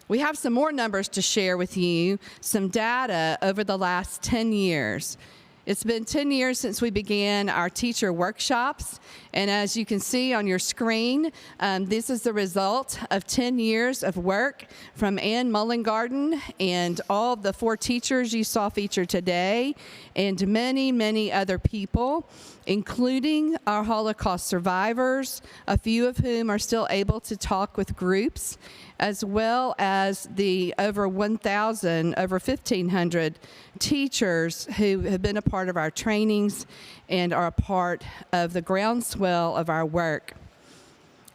We have some more numbers to share with you, some data over the last 10 years. It's been 10 years since we began our teacher workshops, and as you can see on your screen, this is the result of 10 years of work from Ann Mullengarden and all of the 4 teachers you saw featured today, and many, many other people, including our Holocaust survivors, a few of whom are still able to talk with groups, as well as the over 1,500 teachers who have been a part of our trainings and are a part of the groundswell of our work.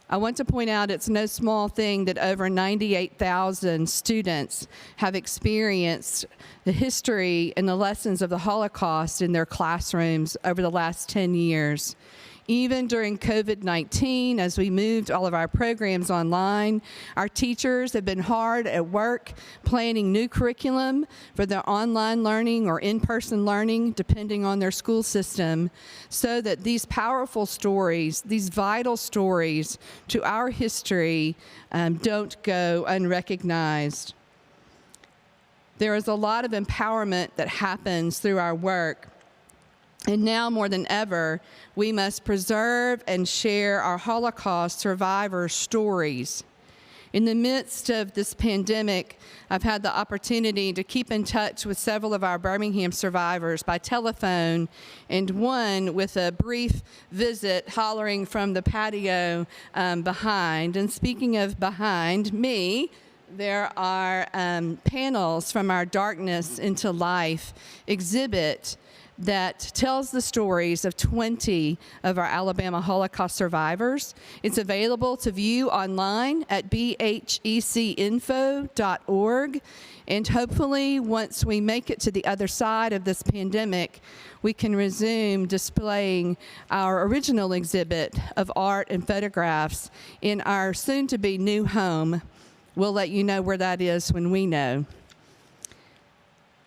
I want to point out it's no small thing that over 98,000 students have experienced the history and the lessons of the Holocaust in their classrooms over the last 10 years. Even during COVID-19, as we moved all of our programs online, our teachers have been hard at work planning new curriculum for their online learning or in-person learning, depending on their school system, so that these powerful stories, these vital stories to our history, don't go unrecognized. There is a lot of empowerment that happens through our work. And now more than ever, we must preserve and share our Holocaust survivors' stories. In the midst of this pandemic, I've had the opportunity to keep in touch with several of our Birmingham survivors by telephone, and one with a brief visit hollering from the patio behind. And speaking of behind me, there are panels from our Darkness into Life exhibit that tells the stories of 20 of our Alabama Holocaust survivors. It's available to view online at bhecinfo.org. And hopefully, once we make it to the other side of this pandemic, we can resume displaying our original exhibit of art and photographs in our soon-to-be new home. We'll let you know where that is when we know.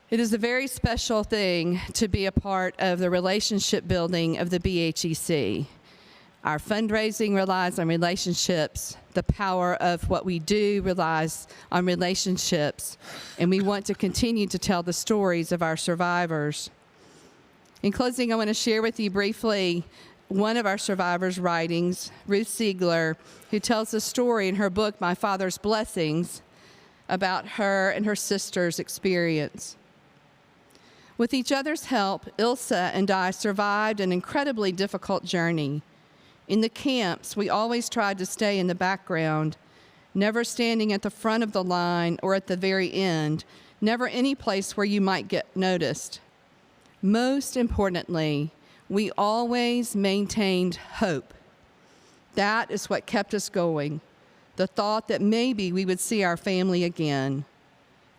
It is a very special thing to be a part of the relationship building of the BHEC. Our fundraising relies on relationships. The power of what we do relies on relationships. And we want to continue to tell the stories of our survivors. In closing, I want to share with you briefly one of our survivors' writings, Ruth Siegler, who tells a story in her book, My Father's Blessings, about her and her sister's experience. With each other's help, Ilsa and I survived an incredibly difficult journey. In the camps, we always tried to stay in the background, never standing at the front of the line or at the very end, never any place where you might get noticed. Most importantly, we always maintained hope. That is what kept us going, the thought that maybe we would see our family again.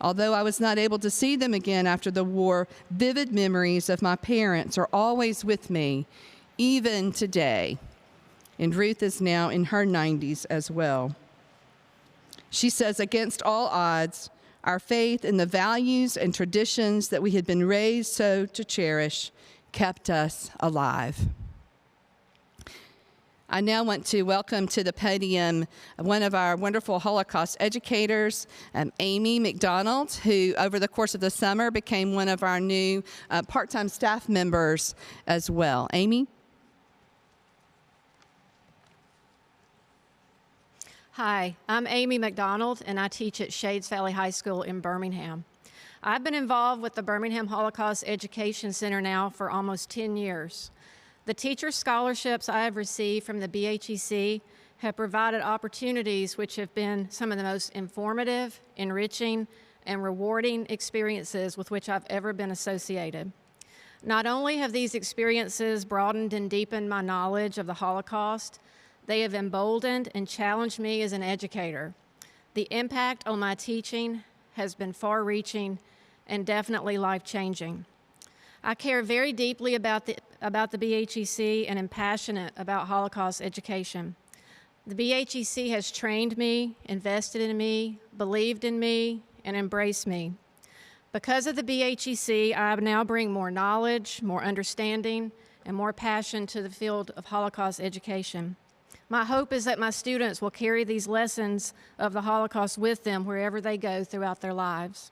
Although I was not able to see them again after the war, vivid memories of my parents are always with me, even today. And Ruth is now in her 90s as well. She says, against all odds, Our faith in the values and traditions that we had been raised so to cherish kept us alive. I now want to welcome to the podium one of our wonderful Holocaust educators, Amy McDonald, who over the course of the summer became one of our new part-time staff members as well. Amy? Hi, I'm Amy McDonald, and I teach at Shades Valley High School in Birmingham. I've been involved with the Birmingham Holocaust Education Center now for almost 10 years. The teacher scholarships I have received from the BHEC have provided opportunities which have been some of the most informative, enriching, and rewarding experiences with which I've ever been associated. Not only have these experiences broadened and deepened my knowledge of the Holocaust, they have emboldened and challenged me as an educator. The impact on my teaching has been far-reaching and definitely life-changing. I care very deeply about the BHEC and am passionate about Holocaust education. The BHEC has trained me, invested in me, believed in me, and embraced me. Because of the BHEC, I now bring more knowledge, more understanding, and more passion to the field of Holocaust education. My hope is that my students will carry these lessons of the Holocaust with them wherever they go throughout their lives.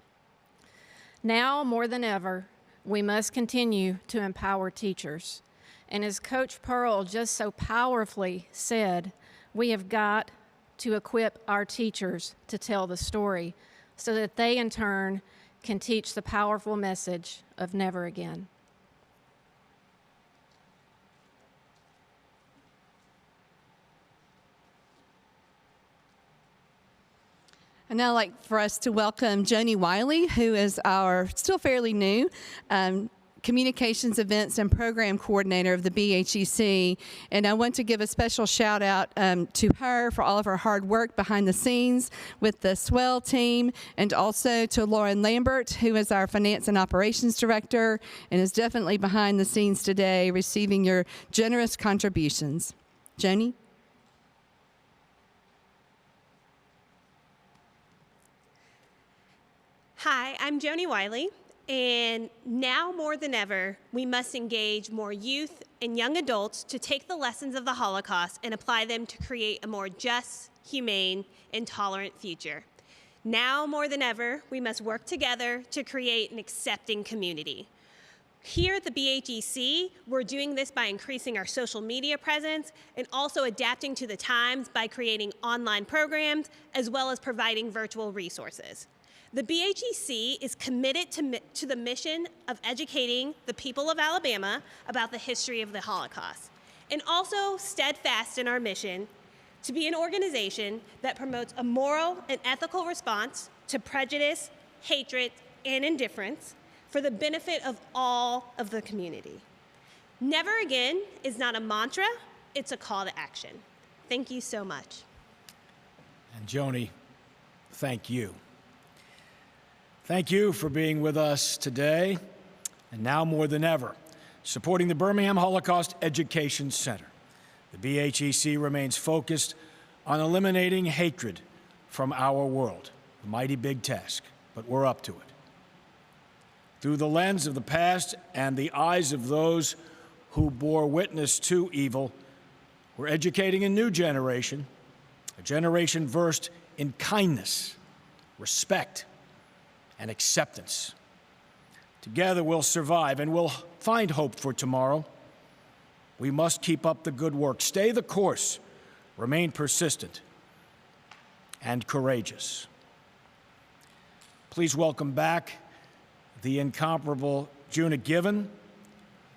Now, more than ever, we must continue to empower teachers. And as Coach Pearl just so powerfully said, we have got to equip our teachers to tell the story so that they, in turn, can teach the powerful message of never again. I'd now like for us to welcome Joni Wiley, who is our still fairly new Communications, Events, and Program Coordinator of the BHEC. And I want to give a special shout out to her for all of her hard work behind the scenes with the Swell team, and also to Lauren Lambert, who is our Finance and Operations Director and is definitely behind the scenes today, receiving your generous contributions. Joni? Hi, I'm Joni Wiley, and now more than ever, we must engage more youth and young adults to take the lessons of the Holocaust and apply them to create a more just, humane, and tolerant future. Now more than ever, we must work together to create an accepting community. Here at the BHEC, we're doing this by increasing our social media presence and also adapting to the times by creating online programs as well as providing virtual resources. The BHEC is committed to the mission of educating the people of Alabama about the history of the Holocaust, and also steadfast in our mission to be an organization that promotes a moral and ethical response to prejudice, hatred, and indifference for the benefit of all of the community. Never again is not a mantra, it's a call to action. Thank you so much. And Joni, thank you. Thank you for being with us today, and now more than ever, supporting the Birmingham Holocaust Education Center. The BHEC remains focused on eliminating hatred from our world, a mighty big task, but we're up to it. Through the lens of the past and the eyes of those who bore witness to evil, we're educating a new generation, a generation versed in kindness, respect, and acceptance. Together we'll survive and we'll find hope for tomorrow. We must keep up the good work, stay the course, remain persistent and courageous. Please welcome back the incomparable Juna Given,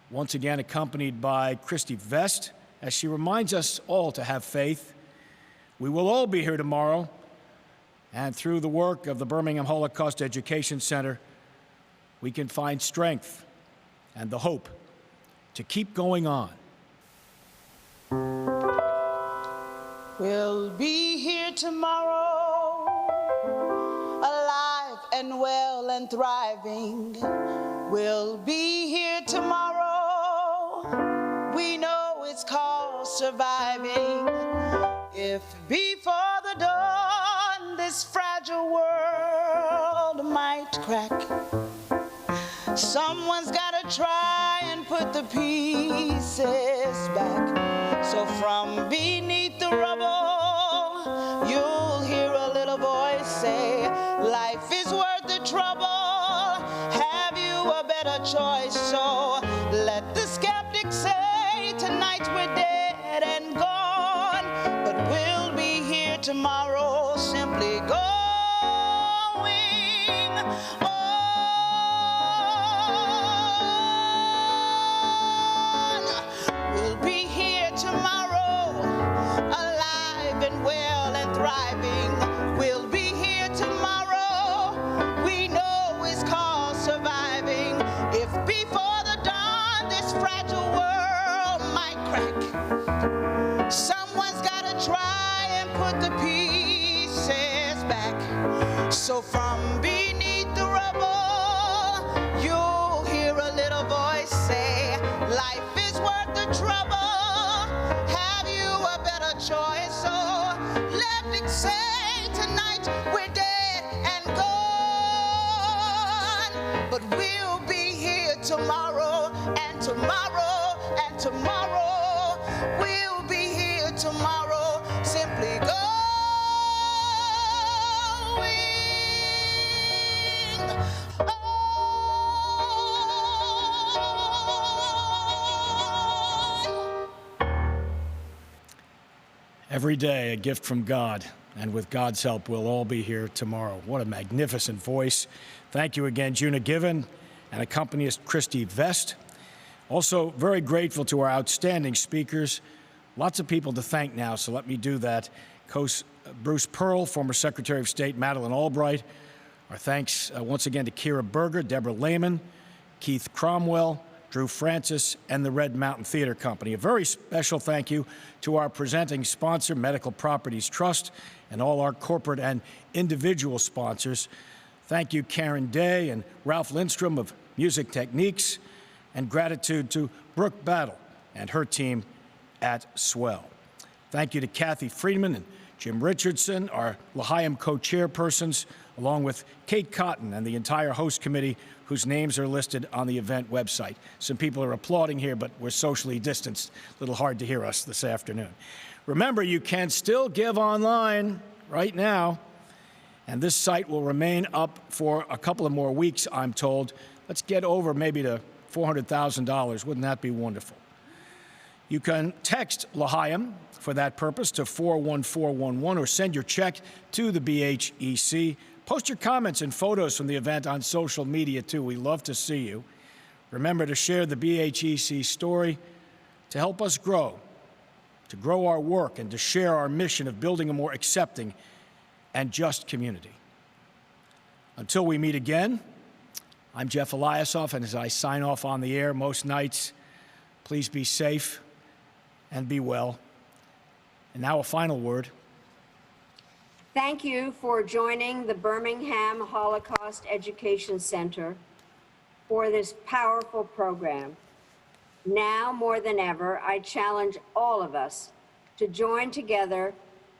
once again accompanied by Christy Vest, as she reminds us all to have faith. We will all be here tomorrow, and through the work of the Birmingham Holocaust Education Center, we can find strength and the hope to keep going on. We'll be here tomorrow, alive and well and thriving. We'll be here tomorrow. We know it's called surviving. If before the dawn this fragile world might crack. Someone's gotta try and put the pieces back. So from beneath the rubble, you'll hear a little voice say, life is worth the trouble. Have you a better choice? So let the skeptic say, tonight we're dead and gone, but we'll be here tomorrow, simply going on. We'll be here tomorrow, alive and well and thriving. We'll be here tomorrow, we know it's called surviving. If before the dawn this fragile world might crack, someone's gotta try and put the pieces back. So from beneath the rubble, you'll hear a little voice say, life is worth the trouble. Have you a better choice? So let it say, tonight we're dead and gone, but we'll be here tomorrow, and tomorrow, and tomorrow. We'll be here tomorrow, simply going Every day, a gift from God, and with God's help, we'll all be here tomorrow. What a magnificent voice. Thank you again, Juna Given, and accompanist Christy Vest. Also, very grateful to our outstanding speakers. Lots of people to thank now, so let me do that. Bruce Pearl, former Secretary of State Madeleine Albright. Our thanks once again to Kira Berger, Deborah Lehman, Keith Cromwell, Drew Francis, and the Red Mountain Theater Company. A very special thank you to our presenting sponsor, Medical Properties Trust, and all our corporate and individual sponsors. Thank you, Karen Day and Ralph Lindstrom of Music Techniques, and gratitude to Brooke Battle and her team at Swell. Thank you to Kathy Friedman and Jim Richardson, our L'Chaim co-chairpersons, along with Kate Cotton and the entire host committee, whose names are listed on the event website. Some people are applauding here, but we're socially distanced. A little hard to hear us this afternoon. Remember, you can still give online right now, and this site will remain up for a couple of more weeks, I'm told. Let's get over maybe to $400,000. Wouldn't that be wonderful? You can text L'Chaim for that purpose to 41411 or send your check to the BHEC. Post your comments and photos from the event on social media, too. We love to see you. Remember to share the BHEC story to help us grow, to grow our work, and to share our mission of building a more accepting and just community. Until we meet again, I'm Jeff Eliasoff, and as I sign off on the air most nights, please be safe and be well. And now a final word. Thank you for joining the Birmingham Holocaust Education Center for this powerful program. Now more than ever, I challenge all of us to join together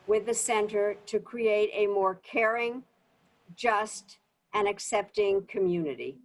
with the center to create a more caring, just, and accepting community.